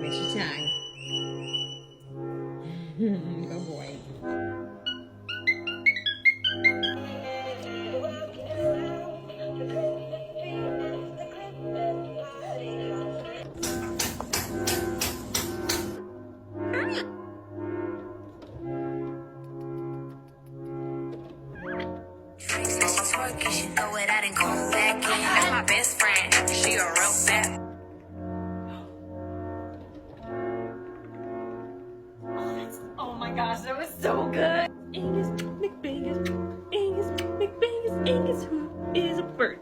Makes you shine. Good boy. You should throw it out and come back in. That's my best friend. She a real bad. Oh my gosh, that was so good. Angus McBangus, Angus McBangus, Angus, who is a bird.